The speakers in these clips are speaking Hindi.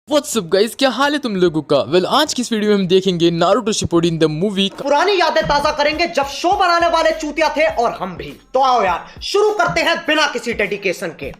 व्हाट्सअप गाइस, क्या हाल है तुम लोगों का। आज की इस वीडियो में हम देखेंगे नारुतो शिपुडिन द मूवी। पुरानी यादें ताजा करेंगे जब शो बनाने वाले चूतिया थे और हम भी। तो आओ यार शुरू करते हैं बिना किसी डेडिकेशन के।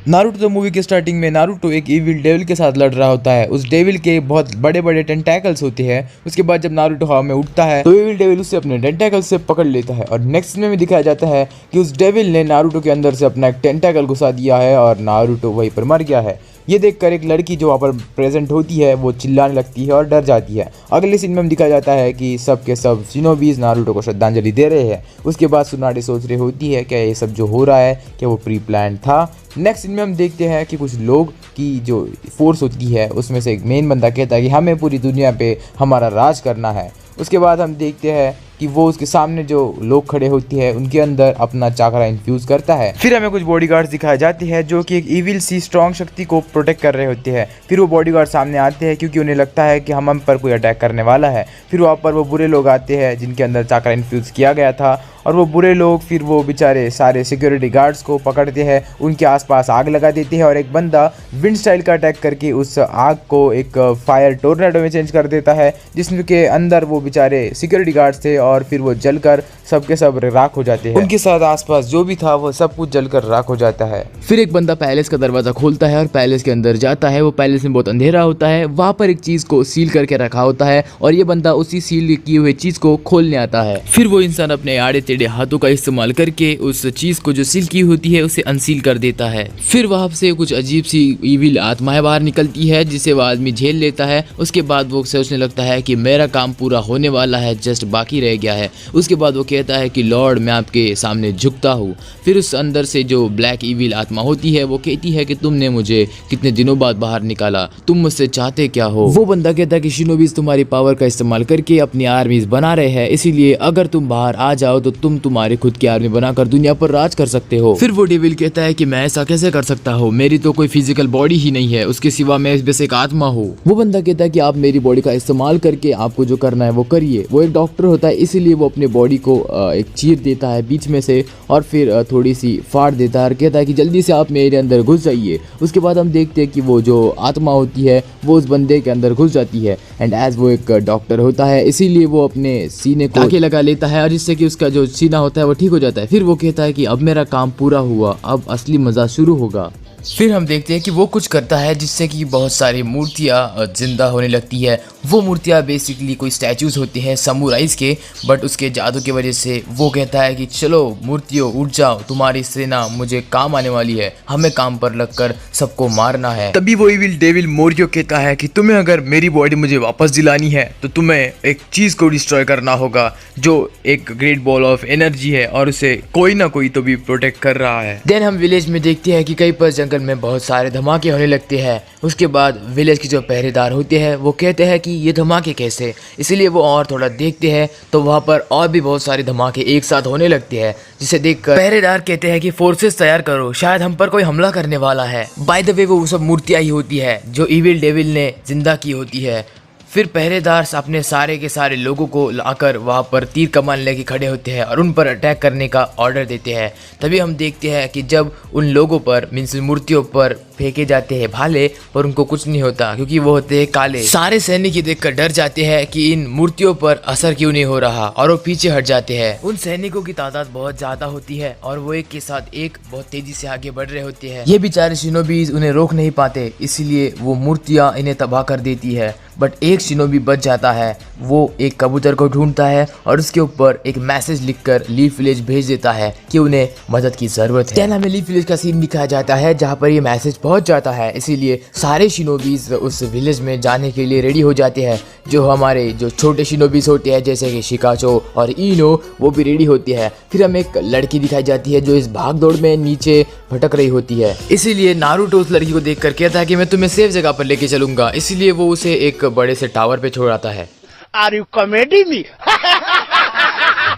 नारुतो द मूवी के स्टार्टिंग में नारुतो एक इविल डेविल के साथ लड़ रहा होता है। उस डेविल के बहुत बड़े बड़े टेंटैकल्स होते हैं। उसके बाद जब नारुतो हवा में उठता है तो इविल डेविल उसे अपने टेंटैकल से पकड़ लेता है और नेक्स्ट में दिखाया जाता है कि उस डेविल ने नारुतो के अंदर से अपना एक टेंटैकल घुसा दिया है और नारुतो वहीं पर मर गया है। ये देखकर एक लड़की जो वहाँ पर प्रेजेंट होती है वो चिल्लाने लगती है और डर जाती है। अगले सीन में हम दिखाया जाता है कि सब के सब शिनोबीज नारुतो को श्रद्धांजलि दे रहे हैं। उसके बाद सुनाडे सोच रही होती है क्या ये सब जो हो रहा है क्या वो प्री प्लान था। नेक्स्ट सीन में हम देखते हैं कि कुछ लोग की जो फोर्स होती है उसमें से एक मेन बंदा कहता है कि हमें पूरी दुनिया पे हमारा राज करना है। उसके बाद हम देखते हैं कि वो उसके सामने जो लोग खड़े होती है उनके अंदर अपना चाकरा इन्फ्यूज करता है। फिर हमें कुछ बॉडीगार्ड्स दिखाए जाते हैं जो कि एक इविल सी स्ट्रॉन्ग शक्ति को प्रोटेक्ट कर रहे होते हैं। फिर वो बॉडीगार्ड सामने आते हैं क्योंकि उन्हें लगता है कि हम पर कोई अटैक करने वाला है। फिर वहाँ पर वो बुरे लोग आते हैं जिनके अंदर चाकरा इन्फ्यूज किया गया था और वो बुरे लोग फिर वो बेचारे सारे सिक्योरिटी गार्ड्स को पकड़ते हैं, उनके आसपास आग लगा देते हैं और एक बंदा विंड स्टाइल का अटैक करके उस आग को एक फायर टोर्नेडो में चेंज कर देता है जिसके अंदर वो बेचारे सिक्योरिटी गार्ड्स थे और फिर वो जलकर सबके सब राख हो जाते हैं। उनके साथ आसपास जो भी था वो सब कुछ जलकर राख हो जाता है। फिर एक बंदा पैलेस का दरवाजा खोलता है और पैलेस के अंदर जाता है। वो पैलेस में बहुत अंधेरा होता है। वहाँ पर एक चीज को सील करके रखा होता है और ये बंदा उसी सील किए हुए चीज को खोलने आता है। फिर वो इंसान अपने आड़े टेढ़े हाथों का इस्तेमाल करके उस चीज को जो सील की होती है उसे अनसील कर देता है। फिर वहाँ से कुछ अजीब सी इविल आत्माएं बाहर निकलती है जिसे वो आदमी झेल लेता है। उसके बाद वो सोचने लगता है कि मेरा काम पूरा होने वाला है, जस्ट बाकी रह गया है। उसके बाद वो कहता है कि लॉर्ड मैं आपके सामने झुकता हूँ। फिर उस अंदर से जो ब्लैक इविल आत्मा होती है वो कहती है कि तुमने मुझे कितने दिनों बाद बाहर निकाला, तुम मुझसे चाहते क्या हो। वो बंदा कहता है कि शिनोबीज तुम्हारी पावर का इस्तेमाल करके अपनी आर्मीज बना रहे हैं, इसीलिए अगर तुम बाहर आ जाओ तो तुम तुम्हारे खुद की आर्मी बनाकर दुनिया पर राज कर सकते हो। फिर वो डेविल कहता है कि मैं ऐसा कैसे कर सकता हूँ, मेरी तो कोई फिजिकल बॉडी ही नहीं है, उसके सिवा मैं बस एक आत्मा हूँ। वो बंदा कहता है कि आप मेरी बॉडी का इस्तेमाल करके आपको जो करना है वो करिए। वो एक डॉक्टर होता है इसीलिए वो अपने बॉडी को एक चीर देता है बीच में से और फिर थोड़ी सी फाड़ देता है और कहता है कि जल्दी से आप मेरे अंदर घुस जाइए। उसके बाद हम देखते हैं कि वो जो आत्मा होती है वो उस बंदे के अंदर घुस जाती है एंड एज वो एक डॉक्टर होता है इसीलिए वो अपने सीने को टाके लगा लेता है और जिससे कि उसका जो सीना होता है वो ठीक हो जाता है। फिर वो कहता है कि अब मेरा काम पूरा हुआ, अब असली मजा शुरू होगा। फिर हम देखते हैं कि वो कुछ करता है जिससे कि बहुत सारी मूर्तियाँ जिंदा होने लगती है। वो मूर्तियाँ बेसिकली कोई स्टैचूज होते हैं समुराइज के, बट उसके जादू की वजह से वो कहता है कि चलो मूर्तियों उठ जाओ, तुम्हारी सेना मुझे काम आने वाली है, हमें काम पर लगकर सबको मारना है। तभी वो इविल डेविल मोरियो कहता है कि तुम्हें अगर मेरी बॉडी मुझे वापस दिलानी है तो तुम्हें एक चीज को डिस्ट्रॉय करना होगा जो एक ग्रेट बॉल ऑफ एनर्जी है और उसे कोई ना कोई तो भी प्रोटेक्ट कर रहा है। देन हम विलेज में देखते हैं कि कहीं पर जंगल में बहुत सारे धमाके होने लगते हैं। उसके बाद विलेज के जो पहरेदार होते हैं वो कहते हैं कि ये धमाके कैसे, इसलिए वो और थोड़ा देखते हैं तो वहाँ पर और भी बहुत सारे धमाके एक साथ होने लगते हैं जिसे देखकर पहरेदार कहते हैं कि फोर्सेस तैयार करो, शायद हम पर कोई हमला करने वाला है। बाय द वे वो सब मूर्तियाँ ही होती है जो इविल डेविल ने जिंदा की होती है। फिर पहरेदार अपने सारे के सारे लोगों को लाकर वहाँ पर तीर कमान लेके खड़े होते हैं और उन पर अटैक करने का ऑर्डर देते हैं। तभी हम देखते हैं कि जब उन लोगों पर मीन्स मूर्तियों पर फेंके जाते हैं भाले पर उनको कुछ नहीं होता क्योंकि वो होते हैं काले। सारे सैनिक ये देखकर डर जाते हैं कि इन मूर्तियों पर असर क्यों नहीं हो रहा और वो पीछे हट जाते हैं। उन सैनिकों की तादाद बहुत ज्यादा होती है और वो एक के साथ एक बहुत तेजी से आगे बढ़ रहे होते हैं। ये बेचारे शिनोबीज उन्हें रोक नहीं पाते इसीलिए वो मूर्तियाँ इन्हें तबाह कर देती है। बट एक शिनोबी बच जाता है, वो एक कबूतर को ढूंढता है और उसके ऊपर एक मैसेज लिखकर लीफ विलेज भेज देता है कि उन्हें मदद की जरूरत है। देन हमें लीफ विलेज का सीन दिखाया जाता है जहाँ पर ये मैसेज पहुंच जाता है, इसीलिए सारे शिनोबीज उस विलेज में जाने के लिए रेडी हो जाते हैं। जो हमारे जो छोटे शिनोबीज होते हैं जैसे कि शिकाचो और इनो वो भी रेडी होती है। फिर हमें एक लड़की दिखाई जाती है जो इस भाग दौड़ में नीचे भटक रही होती है, इसीलिए नारुतो उस लड़की को देखकर कहता है कि मैं तुम्हें सेफ जगह पर लेके चलूंगा, इसीलिए वो उसे एक बड़े से टावर पे छोड़ आता है। Are you comedy me?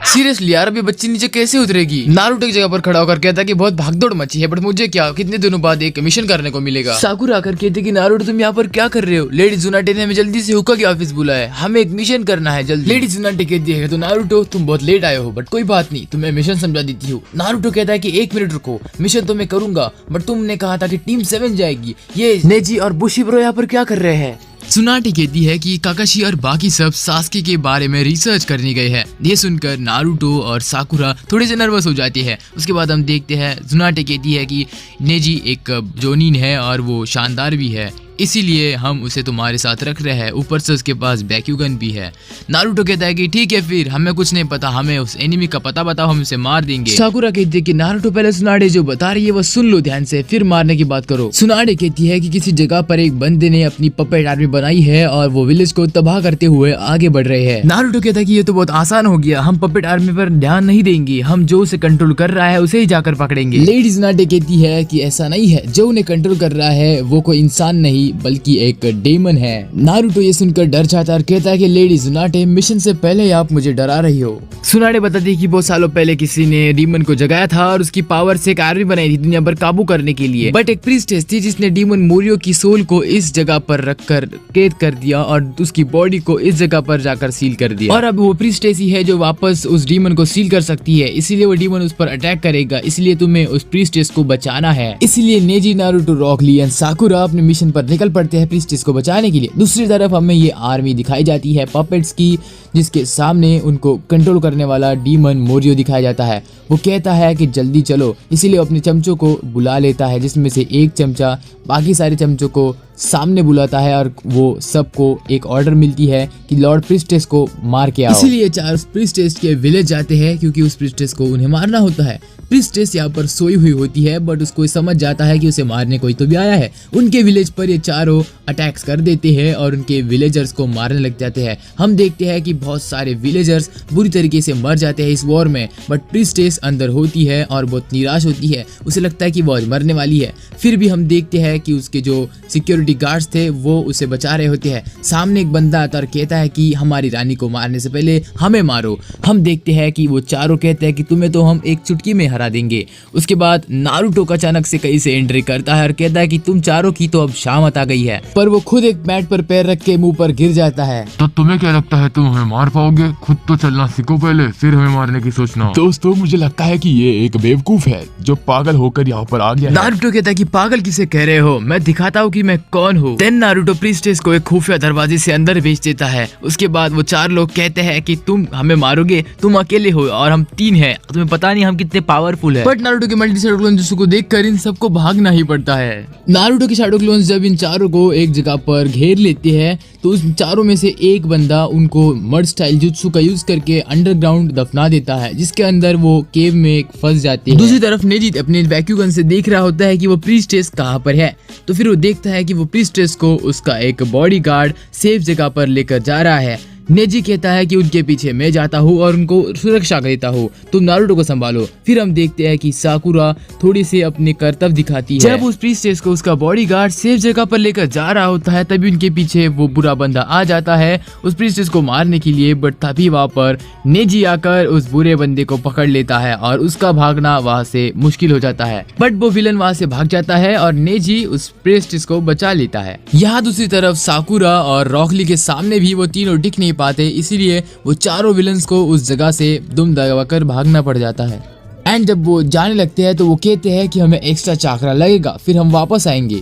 Seriously यार, अभी बच्ची नीचे कैसे उतरेगी? नारुतो एक जगह पर खड़ा होकर कहता है कि बहुत भागदौड़ मची है, बट मुझे क्या, कितने दिनों बाद एक मिशन करने को मिलेगा। साकुरा आकर कहते कि नारुतो तुम यहाँ पर क्या कर रहे हो? लेडी जुनाटे ने हमें जल्दी से हुक्का के ऑफिस बुलाया है, हमें एक मिशन करना है जल्दी। लेडी जुनाटे कहती है तो नारुतो तुम बहुत लेट आए हो, बट कोई बात नहीं, तुम्हें मिशन समझा देती हूँ। नारुतो कहता है कि 1 मिनट रुको, मिशन तो मैं करूंगा, बट तुमने कहा था कि टीम 7 जाएगी। ये नेजी और बुशिब्रो यहाँ पर क्या कर रहे हैं? सुनाटी कहती है कि काकाशी और बाकी सब सास्के के बारे में रिसर्च करने गए हैं। ये सुनकर नारुतो और साकुरा थोड़े से नर्वस हो जाते हैं। उसके बाद हम देखते हैं सुनाटे कहती है कि नेजी एक जोनिन है और वो शानदार भी है, इसीलिए हम उसे तुम्हारे साथ रख रहे हैं, ऊपर से उसके पास बैक्यूगन भी है। नारुतो कहता है कि ठीक है, फिर हमें कुछ नहीं पता, हमें उस एनिमी का पता बताओ, हम उसे मार देंगे। साकुरा कहती है कि नारुतो पहले सुनाडे जो बता रही है वो सुन लो ध्यान से, फिर मारने की बात करो। सुनाडे कहती है कि किसी जगह पर एक बंदे ने अपनी पपेट आर्मी बनाई है और वो विलेज को तबाह करते हुए आगे बढ़ रहे हैं। नारुतो कहता है कि ये तो बहुत आसान हो गया, हम पपेट आर्मी पर ध्यान नहीं देंगे, हम जो उसे कंट्रोल कर रहा है उसे ही जाकर पकड़ेंगे। लेडी सुनाडे कहती है कि ऐसा नहीं है, जो उन्हें कंट्रोल कर रहा है वो कोई इंसान नहीं बल्कि एक डेमन है। नारुतो ये सुनकर डर जाता है और कहता है कि लेडी सुनाटे मिशन से पहले आप मुझे डरा रही हो। सुनाटे बताती है कि बहुत सालों पहले किसी ने डीमन को जगाया था और उसकी पावर से एक आर्मी बनाई थी दुनिया पर काबू करने के लिए, बट एक प्रीस्टेस थी जिसने डीमन मोरियो की सोल को इस जगह पर रखकर कैद कर दिया और उसकी बॉडी को इस जगह पर जाकर सील कर दिया, और अब वो प्रीस्टेस ही है जो वापस उस डीमन को सील कर सकती है, इसीलिए वो डीमन उस पर अटैक करेगा, इसलिए तुम्हें उस प्रीस्टेस को बचाना है। इसीलिए Neji, Naruto, Rock Lee and Sakura अपने मिशन पर निकल पड़ते हैं प्रीस्टेस को बचाने के लिए। दूसरी तरफ हमें ये आर्मी दिखाई जाती है पपेट्स की, जिसके सामने उनको कंट्रोल करने वाला डीमन मोरियो दिखाया जाता है। वो कहता है कि जल्दी चलो, इसीलिए अपने चमचों को बुला लेता है, जिसमें से एक चमचा बाकी सारे चमचों को सामने बुलाता है और वो सबको एक ऑर्डर मिलती है कि लॉर्ड प्रीस्टेस को मार के आओ। इसीलिए 4 प्रीस्टेस के विलेज जाते हैं क्योंकि उस प्रीस्टेस को उन्हें मारना होता है। प्रीस्टेस यहाँ पर सोई हुई होती है, बट उसको समझ जाता है कि उसे मारने कोई तो भी आया है। उनके विलेज पर ये चारों अटैक्स कर देते हैं और उनके विलेजर्स को मारने लग जाते हैं। हम देखते हैं कि बहुत सारे विलेजर्स बुरी तरीके से मर जाते हैं इस वॉर में, बट प्रीस्टेस अंदर होती है और बहुत निराश होती है, उसे लगता है कि वो आज मरने वाली है। फिर भी हम देखते हैं कि उसके जो सिक्योरिटी गार्ड्स थे वो उसे बचा रहे होते हैं। सामने एक बंदा आता और कहता है कि हमारी रानी को मारने से पहले हमें मारो। हम देखते हैं कि वो चारों कहते हैं कि तुम्हें तो हम एक चुटकी में हरा देंगे। उसके बाद नारुतो का अचानक से कहीं से एंट्री करता है और कहता है कि तुम चारों की तो अब शामत आ गई है, पर वो खुद एक मैट पर पैर रख के मुंह पर गिर जाता है। तो तुम्हें क्या लगता है तुम हमें मार पाओगे? खुद तो चलना सीखो पहले, फिर हमें मारने की सोचना। दोस्तों मुझे लगता है कि ये एक बेवकूफ है जो पागल होकर यहाँ पर आ गया है। नारुतो कहता है कि पागल किसे कह रहे हो, मैं दिखाता हूँ कि मैं कौन हूँ। देन नारुतो प्रीस्टेस को एक खुफिया दरवाजे से अंदर भेज देता है। उसके बाद वो 4 लोग कहते हैं कि तुम हमें मारोगे, तुम अकेले हो और हम 3 हैं, तुम्हें पता नहीं हम कितने पावरफुल हैं। बट नारुतो के मल्टी शैडो क्लोन्स को देखकर इन सबको भागना ही पड़ता है। नारुतो के शैडो क्लोन्स जब इन चारों को एक जगह पर घेर लेते हैं तो उस चारों में से एक बंदा उनको मर्ड स्टाइल जुत्सु का यूज करके अंडरग्राउंड दफना देता है, जिसके अंदर वो केव में फंस जाते हैं। दूसरी तरफ नेजी अपने वैक्यूगन से देख रहा होता है कि वो प्रीस्टेस कहाँ पर है, तो फिर वो देखता है कि वो प्रीस्टेस को उसका एक बॉडीगार्ड सेफ जगह पर लेकर जा रहा है। नेजी कहता है कि उनके पीछे मैं जाता हूँ और उनको सुरक्षा देता हूँ, तुम नारुतो को संभालो। फिर हम देखते हैं कि साकुरा थोड़ी सी अपने कर्तव्य दिखाती है। जब उस प्रीस्टेस को उसका बॉडीगार्ड सेफ जगह पर लेकर जा रहा होता है तभी उनके पीछे वो बुरा बंदा आ जाता है उस प्रीस्टेस को मारने के लिए, बट तभी वहाँ पर नेजी आकर उस बुरे बंदे को पकड़ लेता है और उसका भागना वहाँ से मुश्किल हो जाता है। बट वो विलन वहाँ से भाग जाता है और नेजी उस प्रीस्टेस को बचा लेता है। यहाँ दूसरी तरफ साकुरा और रॉकली के सामने भी वो तीनों दिख नहीं पाते, इसीलिए वो चारों विलन्स को उस जगह से दुम दबाकर भागना पड़ जाता है। एंड जब वो जाने लगते हैं तो वो कहते हैं कि हमें एक्स्ट्रा चाकरा लगेगा, फिर हम वापस आएंगे।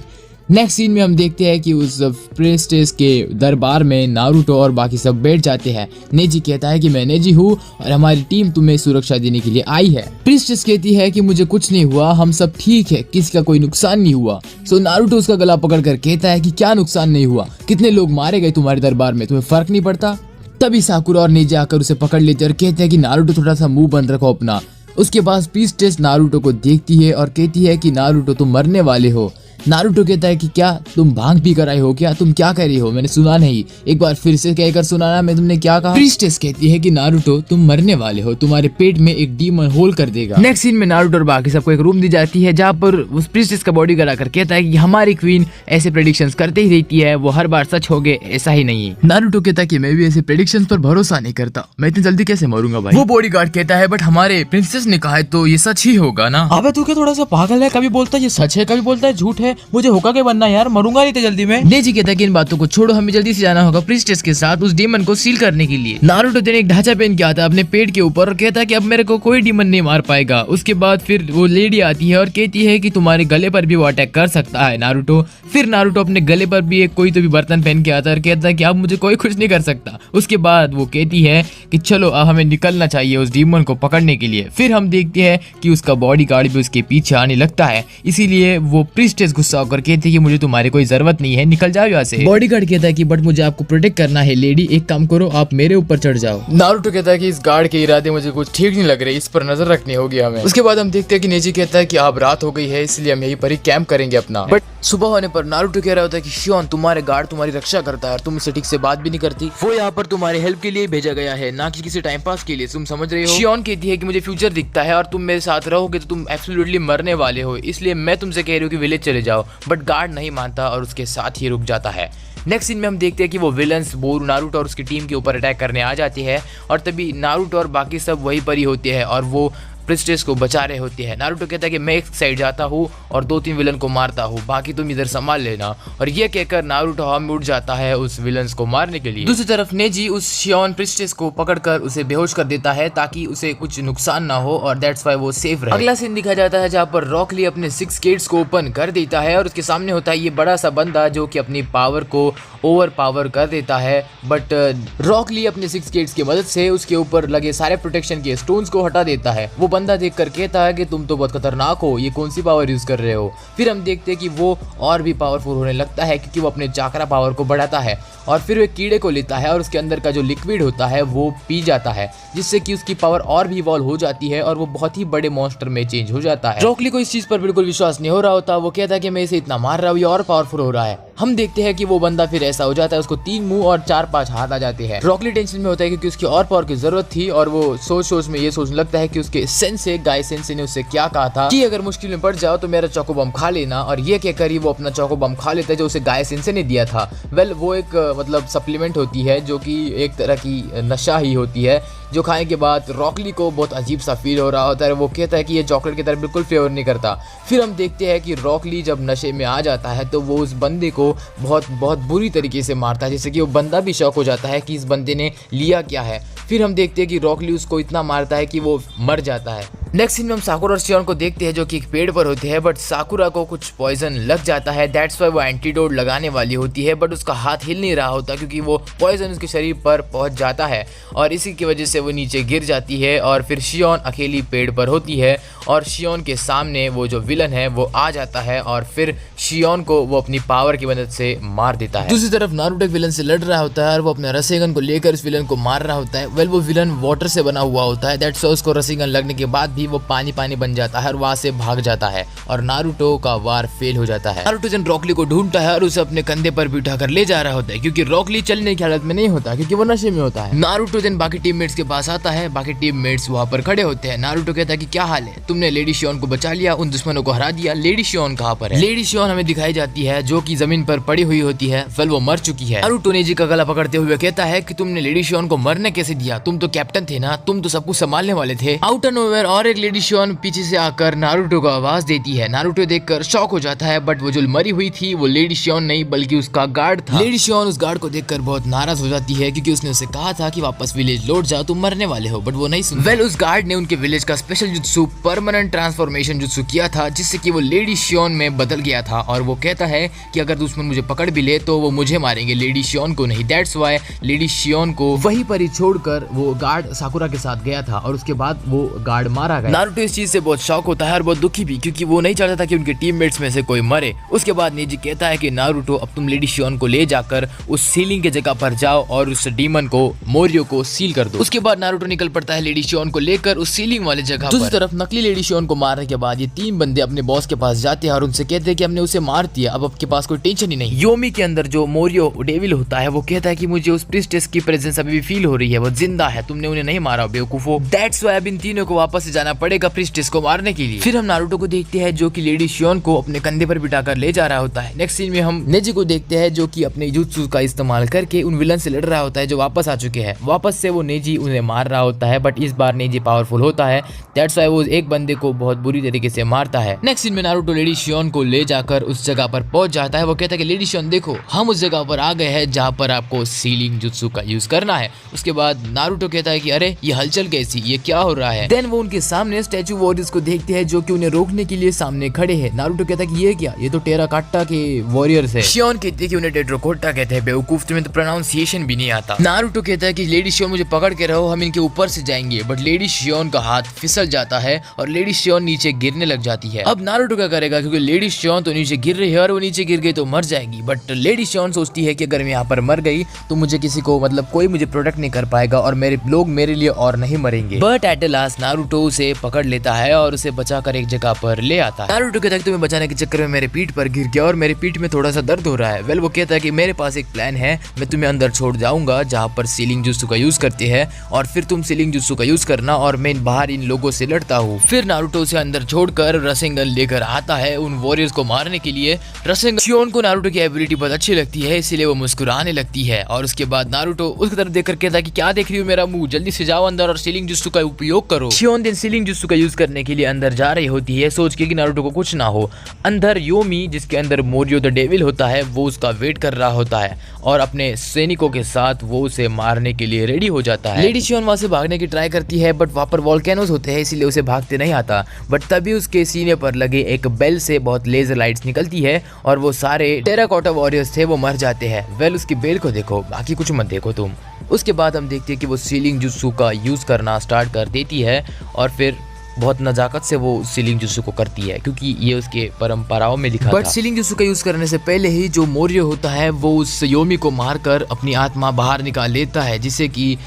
नेक्स्ट सीन में हम देखते हैं कि उस प्रीस्टेस के दरबार में नारुतो और बाकी सब बैठ जाते हैं। नेजी कहता है कि मैं नेजी हूँ और हमारी टीम तुम्हें सुरक्षा देने के लिए आई है। प्रीस्टेस कहती है कि मुझे कुछ नहीं हुआ, हम सब ठीक है, किसी का कोई नुकसान नहीं हुआ। सो नारुतो उसका गला पकड़कर कहता है कि क्या नुकसान नहीं हुआ, कितने लोग मारे गए तुम्हारे दरबार में, तुम्हें फर्क नहीं पड़ता। तभी साकुरा और नेजी आकर उसे पकड़ लेते और कहते हैं कि नारुतो थोड़ा सा मुंह बंद रखो अपना। उसके बाद प्रीस्टेस नारुतो को देखती है और कहती है कि नारुतो तुम मरने वाले हो। नारुतो कहता है कि क्या तुम भांग पी कर आई हो क्या, तुम क्या कह रही हो, मैंने सुना नहीं, एक बार फिर से कहकर सुनाना मैं तुमने क्या कहा। प्रीस्टेस कहती है कि नारुतो तुम मरने वाले हो, तुम्हारे पेट में एक डीमन होल कर देगा। नेक्स्ट सीन में नारुतो और बाकी सबको एक रूम दी जाती है जहाँ पर उस प्रीस्टेस का बॉडीगार्ड आकर कहता है कि हमारी क्वीन ऐसे प्रेडिक्शंस करते ही रहती है, वो हर बार सच हो गए, ऐसा ही नहीं है। नारुतो कहता है कि मैं भी ऐसे प्रेडिक्शंस पर भरोसा नहीं करता, मैं इतनी जल्दी कैसे मरूंगा भाई। वो बॉडीगार्ड कहता है बट हमारे प्रिंसेस ने कहा है तो ये सच ही होगा ना। अबे तू क्या थोड़ा सा पागल है, कभी बोलता है ये सच है, कभी बोलता है झूठ है, मुझे होका के बनना यार, मरूंगा नहीं जल्दी में। नेजी कहता है कि इन बातों को छोड़ो, हमें जल्दी से जाना होगा प्रीस्टेस के साथ उस डीमन को सील करने के लिए। नारुतो ने एक ढांचा पहन के आता है अपने पेट के ऊपर और कहता है कि अब मेरे को कोई डीमन नहीं मार पाएगा। उसके बाद फिर वो लेडी आती है और कहती है कि तुम्हारे गले पर भी वो अटैक कर सकता है नारुतो। फिर नारुतो अपने गले पर भी एक कोई तो भी बर्तन पहन के आता है और कहता है कि अब मुझे कोई कुछ नहीं कर सकता। उसके बाद वो कहती है कि चलो अब हमें निकलना चाहिए उस डीमन को पकड़ने के लिए। फिर हम देखते हैं कि उसका बॉडीगार्ड भी उसके पीछे आने लगता है, इसीलिए वो प्रीस्टेस गुस्सा होकर कहती है कि मुझे तुम्हारी कोई जरूरत नहीं है, निकल जाओ यहाँ से। बॉडीगार्ड कहता है कि बट मुझे आपको प्रोटेक्ट करना है लेडी, एक काम करो आप मेरे ऊपर चढ़ जाओ। नारुतो कहता है कि इस गार्ड के इरादे मुझे कुछ ठीक नहीं लग रहे, इस पर नजर रखनी होगी हमें। उसके बाद हम देखते हैं कि नेजी कहता है कि अब रात हो गई है इसलिए हम यहीं पर ही कैंप करेंगे अपना। बट सुबह होने पर नारुतो कह रहा होता है कि शियोन तुम्हारे गार्ड तुम्हारी रक्षा करता है और तुम उससे ठीक से बात भी नहीं करती, वो यहाँ पर तुम्हारे हेल्प के लिए भेजा गया है ना कि किसी टाइम पास के लिए, तुम समझ रहे हो। शियोन कहती है कि मुझे फ्यूचर दिखता है और तुम मेरे साथ रहोगे तो तुम एब्सोल्युटली मरने वाले हो, इसलिए मैं तुमसे कह रही हूँ कि विलेज चले जाओ। बट गार्ड नहीं मानता और उसके साथ ही रुक जाता है। नेक्स्ट सीन में हम देखते हैं कि वो विलन्स बोरू नारुतो और उसकी टीम के ऊपर अटैक करने आ जाती है और तभी नारुतो और बाकी सब वहीं पर ही होते हैं और वो प्रिंसेस को बचा रहे होते हैं। नारुतो कहता है कि मैं एक साइड जाता हूँ और 2-3 विलन को मारता हूँ, बाकी तुम इधर संभाल लेना। और ये कहकर नारुतो हवा में उड़ जाता है उस विलन्स को मारने के लिए। दूसरी तरफ नेजी उस शियोन प्रिंसेस को पकड़कर उसे बेहोश कर देता है ताकि उसे कुछ नुकसान ना हो और दैट्स व्हाई वो सेफ रहे। अगला सीन दिखाया जाता है जहाँ पर रॉक ली अपने 6 गेट्स को ओपन कर देता है और उसके सामने होता है ये बड़ा सा बंदा जो कि अपनी पावर को ओवर पावर कर देता है। बट रॉक ली अपने 6 गेट्स की मदद से उसके ऊपर लगे सारे प्रोटेक्शन के स्टोन्स को हटा देता है। वो बंदा देखकर कहता है कि तुम तो बहुत खतरनाक हो, ये कौन सी पावर यूज कर रहे हो। फिर हम देखते हैं कि वो और भी पावरफुल होने लगता है क्योंकि वो अपने चाकरा पावर को बढ़ाता है और फिर वो एक कीड़े को लेता है और उसके अंदर का जो लिक्विड होता है वो पी जाता है, जिससे कि उसकी पावर और भी इवॉल्व हो जाती है और वो बहुत ही बड़े मॉन्स्टर में चेंज हो जाता है। रॉक ली को इस चीज पर बिल्कुल विश्वास नहीं हो रहा होता, वो कहता है कि मैं इसे इतना मार रहा हूँ, ये और पावरफुल हो रहा है। हम देखते हैं कि वो बंदा फिर ऐसा हो जाता है, उसको 3 मुंह और 4-5 हाथ आ जाते हैं। रॉक ली टेंशन में होता है क्योंकि उसकी और पावर की जरूरत थी और वो सोच में ये सोचने लगता है कि उसके सेंसे गाय सेंसे ने उससे क्या कहा था कि अगर मुश्किल में पड़ जाओ तो मेरा चोको बम खा लेना, और ये कहकर ही वो अपना चोको बम खा लेता है जो उसे गाय सेंसे ने दिया था। वेल वो एक मतलब सप्लीमेंट होती है जो कि एक तरह की नशा ही होती है, जो खाने के बाद रॉकली को बहुत अजीब सा फील हो रहा होता है। वो कहता है कि ये चॉकलेट की तरह बिल्कुल फेवर नहीं करता। फिर हम देखते हैं कि रॉकली जब नशे में आ जाता है तो वो उस बंदे को बहुत बुरी तरीके से मारता है, जैसे कि वो बंदा भी शॉक हो जाता है कि इस बंदे ने लिया क्या है। फिर हम देखते हैं कि रॉकली उसको इतना मारता है कि वो मर जाता है। नेक्स्ट सीन में हम साकुरा और शियोन को देखते हैं जो कि एक पेड़ पर होते हैं, बट साकुरा को कुछ पॉइजन लग जाता है। दैट्स व्हाई वो एंटीडोट लगाने वाली होती है, बट उसका हाथ हिल नहीं रहा होता क्योंकि वो पॉइजन उसके शरीर पर पहुंच जाता है और इसी की वजह से वो नीचे गिर जाती है। और फिर शियोन अकेली पेड़ पर होती है और शियोन के सामने वो जो विलन है वो आ जाता है और फिर शियोन को वो अपनी पावर की मदद से मार देता है। दूसरी तरफ नारुतो एक विलन से लड़ रहा होता है और वो अपने रसेगन को लेकर इस विलन को मार रहा होता है। वेल वो विलन वाटर से बना हुआ होता है, दैट्स व्हाई उसको रसेगन लगने के बाद भी वो पानी बन जाता है और वहां से भाग जाता है और नारुतो का वार फेल हो जाता है। नारुतो जन रॉकली को ढूंढता है और उसे अपने कंधे पर बिठा कर ले जा रहा होता है क्योंकि रॉकली चलने की हालत में नहीं होता क्योंकि वो नशे में होता है। नारुतो जन बाकी टीममेट्स के पास आता है, बाकी टीममेट्स वहां पर खड़े होते हैं। नारुतो कहता है कि क्या हाल है, तुमने लेडी शियोन को बचा लिया, उन दुश्मनों को हरा दिया, लेडी शियोन कहां पर है। लेडी शियोन हमें दिखाई जाती है जो कि जमीन पर पड़ी हुई होती है। वेल वो मर चुकी है। नारुतो नेजी का गला पकड़ते हुए कहता है कि तुमने लेडी शियोन को मरने कैसे दिया, तुम तो कैप्टन थे ना, तुम तो सब कुछ संभालने वाले थे। आउट ऑफ नोवेयर और एक लेडी शियोन पीछे से आकर नारुतो को आवाज देती है। नारुतो देखकर शॉक हो जाता है, बट वो जो मरी हुई थी वो लेडी शियोन नहीं बल्कि उसका गार्ड था। लेडी शियोन उस गार्ड को देखकर बहुत नाराज हो जाती है क्योंकि उसने उसे कहा था कि वापस विलेज लौट जाओ, तुम मरने वाले हो, बट वो नहीं सुना। वेल उस गार्ड ने उनके विलेज का special jutsu permanent transformation jutsu किया था जिससे कि वो लेडी शियोन में बदल गया था और वो कहता है कि अगर दुश्मन मुझे पकड़ भी ले तो वो मुझे मारेंगे, लेडी शियोन को नहीं। दैट्स व्हाई लेडी शियोन को वहीं पर ही छोड़कर वो गार्ड साकुरा के साथ गया था और उसके बाद वो गार्ड मारा आ गया। नारुतो इस चीज से बहुत शॉक होता है और बहुत दुखी भी, क्योंकि वो नहीं चाहता था कि उनके टीममेट्स में से कोई मरे। उसके बाद नेजी कहता है कि नारुतो अब तुम लेडी शियोन को ले जाकर उस सीलिंग की जगह पर जाओ और उस डीमन को मोरियो को सील कर दो। उसके बाद नारुतो निकल पड़ता है लेडी शियोन को लेकर उस सीलिंग वाले जगह। दूसरी तरफ नकली लेडी शियोन को मारने के बाद ये 3 बंदे अपने बॉस के पास जाते हैं और उनसे कहते हैं कि हमने उसे मार दिया, अब आपके पास कोई टेंशन ही नहीं। योमी के अंदर जो मोरियो डेविल होता है वो कहता है कि मुझे उस प्रिस्टेस की प्रेजेंस अभी भी फील हो रही है, वो जिंदा है, तुमने उन्हें नहीं मारा बेवकूफो। दैट्स व्हाई अब इन तीनों को वापस से जाना पड़ेगा प्रिस्टेस को मारने के लिए। फिर हम नारुतो को देखते हैं जो कि लेडी शियोन को अपने कंधे पर बिठाकर ले जा रहा होता है। नेक्स्ट सीन में हम नेजी को देखते हैं जो कि अपने जुत्सु का इस्तेमाल करके उन विलन से लड़ रहा होता है जो वापस आ चुके हैं। वापस से वो नेजी उन्हें मार रहा होता है, बट इस बार नेजी पावरफुल होता है। दैट्स व्हाई वो एक बंदे को बहुत बुरी तरीके से मारता है। नेक्स्ट सीन में नारुतो लेडी शियोन को ले जाकर उस जगह पर पहुंच जाता है। वो कहता है कि लेडी शियोन देखो, हम उस जगह पर आ गए हैं जहां पर आपको सीलिंग जुत्सु का यूज करना है। उसके बाद नारुतो कहता है कि अरे ये हलचल कैसी, ये क्या हो रहा है। देन वो उनके सामने स्टैचू वॉरियर्स को देखते हैं जो कि उन्हें रोकने के लिए सामने खड़े हैं। नारुतो कहता है कि ये क्या, ये तो टेराकोटा के वॉरियर्स है। शियोन कहती है कि उन्हें टेराकोटा कहते हैं, बेवकूफ, तुम्हें तो प्रोनाउंसिएशन भी नहीं आता। नारुतो कहता है कि लेडी शियोन मुझे पकड़ के रहो, हम इनके ऊपर से जाएंगे, बट लेडी शियोन का हाथ फिसल जाता है और लेडी शियोन नीचे गिरने लग जाती है। अब नारुतो क्या करेगा, क्योंकि लेडी शियोन तो नीचे गिर रही है और वो नीचे गिर गई तो मर जाएगी, बट लेडी शियोन सोचती है कि अगर मैं यहाँ पर मर गई तो मुझे किसी को मतलब कोई मुझे प्रोटेक्ट नहीं कर पाएगा और मेरे लोग मेरे लिए और नहीं मरेंगे। बट एट लास्ट नारुतो उसे पकड़ लेता है और उसे बचाकर एक जगह पर ले आता है। नारुतो कहता है कि तुम्हें बचाने के चक्कर में मेरे पीठ पर गिर गया और मेरे पीठ में थोड़ा सा दर्द हो रहा है। वेल वो कहता है कि मेरे पास एक प्लान है, मैं तुम्हें अंदर छोड़ जाऊंगा जहाँ पर सीलिंग जुत्सु का यूज करते हैं और फिर तुम सीलिंग जुत्सु का यूज करना और मैं बाहर इन लोगों से लड़ता हूँ। फिर नारुतो उसे अंदर छोड़कर रसेंगन लेकर आता है उन वॉरियर्स को मारने के लिए। रसेंगन शियोन को नारुतो की एबिलिटी बहुत अच्छी लगती है, इसीलिए वो मुस्कुराने लगती है और उसके बाद नारुतो उसकी तरफ देखकर कहता है कि क्या देख रही हो मेरा मुंह, जल्दी से जाओ अंदर और सीलिंग जुत्सु का उपयोग करो। शियोन दिन सीलिंग जुत्सु का यूज करने के लिए अंदर जा रही होती है, सोच के कि नारुतो को कुछ ना हो। अंदर योमी जिसके अंदर मोरियो द डेविल होता है वो उसका वेट कर रहा होता है और अपने सैनिकों के साथ वो उसे मारने के लिए रेडी हो जाता है। लेडी शियोन वहां से भागने की ट्राई करती है बट वहां पर वॉल्केनोज होते हैं इसलिए उसे भागते नहीं आता। बट तभी उसके सीने पर लगे एक बेल से बहुत लेजर लाइट्स निकलती है और वो सारे टेराकोटा वॉरियर्स थे वो मर जाते हैं। वेल उसकी बेल को देखो, बाकी कुछ मत देखो तुम। उसके बाद हम देखते हैं कि वो सीलिंग जुत्सु का यूज करना स्टार्ट कर देती है और फिर बहुत नजाकत से वो सीलिंग जुत्सु को करती है क्योंकि ये उसके परंपराओं में लिखा था। बट सीलिंग जुत्सु का यूज करने से पहले ही जो मोरियो होता है वो उस योमी को मारकर अपनी आत्मा बाहर निकाल लेता है जिससे कि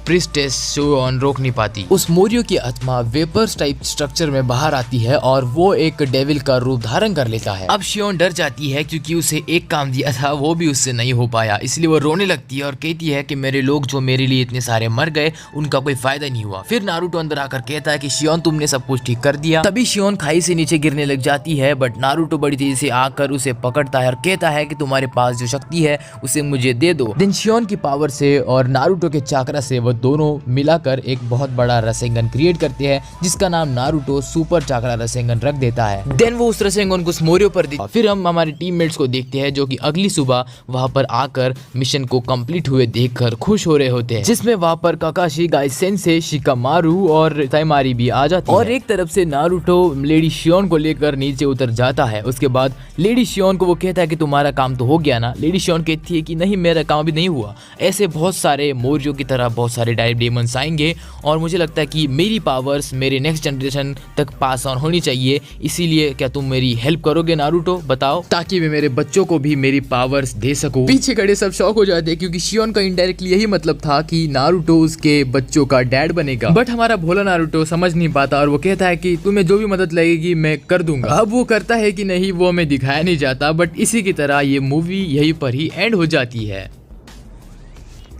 प्रिस्टेस शियोन रोक नहीं पाती। उस मोरियो की आत्मा वेपर्स टाइप स्ट्रक्चर में बाहर आती है और वो एक डेविल का रूप धारण कर लेता है। अब शियोन डर जाती है क्योंकि उसे एक काम दिया था वो भी उससे नहीं हो पाया, इसलिए वो रोने लगती है और कहती है कि मेरे लोग जो मेरे लिए इतने सारे मर गए उनका कोई फायदा नहीं हुआ। फिर नारुतो अंदर आकर कहता है कि शियोन तुमने सब कुछ ठीक कर दिया। तभी शियोन खाई से नीचे गिरने लग जाती है बट नारुतो बड़ी तेजी से आकर उसे पकड़ता है और कहता है कि तुम्हारे पास जो शक्ति है उसे मुझे दे दो। देन शियोन की पावर से और नारुतो के चाकरा से वो दोनों मिलाकर एक बहुत बड़ा रसेंगन क्रिएट करते हैं जिसका नाम नारुतो सुपर चाकरा रसेंगन रख देता है। देन वो उस रसेंगन को मोरियो पर देता है। फिर हम हमारे टीममेट्स को देखते हैं जो कि अगली सुबह वहां पर आकर मिशन को कंप्लीट हुए देखकर खुश हो रहे होते हैं, जिसमें वहां पर काकाशी, गाई सेंसे, शिकामारू और ताइमारी भी आ जाती है। और एक तरफ से नारुतो लेडी शियोन को लेकर नीचे उतर जाता है। उसके बाद लेडी शियोन को वो कहता है कि तुम्हारा काम तो हो गया ना। लेडी शियोन कहती है कि नहीं मेरा काम अभी नहीं हुआ। ऐसे बहुत सारे मोरियो की तरह बहुत सारे डायरेक्ट डेमन्स आएंगे और मुझे लगता है कि मेरी पावर्स मेरे नेक्स्ट जनरेशन तक पास ऑन होनी चाहिए, इसीलिए क्या तुम मेरी हेल्प करोगे नारुतो, बताओ, ताकि मैं मेरे बच्चों को भी मेरी पावर्स दे सकूं। पीछे खड़े सब शॉक हो जाते हैं क्योंकि शियोन का इनडायरेक्टली यही मतलब था कि नारुतो उसके बच्चों का डैड बनेगा। बट हमारा भोला नारुतो समझ नहीं पाता और वो कहता है कि तुम्हें जो भी मदद लगेगी मैं कर दूंगा। अब वो करता है कि नहीं वो हमें दिखाया नहीं जाता, बट इसी की तरह ये मूवी यहीं पर ही एंड हो जाती है।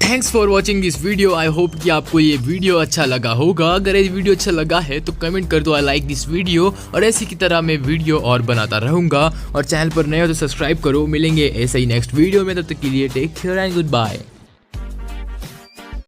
Thanks for watching this video. I hope कि आपको ये वीडियो अच्छा लगा होगा। अगर ये वीडियो अच्छा लगा है तो कमेंट कर दो आई लाइक दिस वीडियो, और ऐसी की तरह मैं वीडियो और बनाता रहूंगा। और चैनल पर नए हो तो सब्सक्राइब करो। मिलेंगे ऐसे ही नेक्स्ट वीडियो में, तब तक के लिए take care and good bye.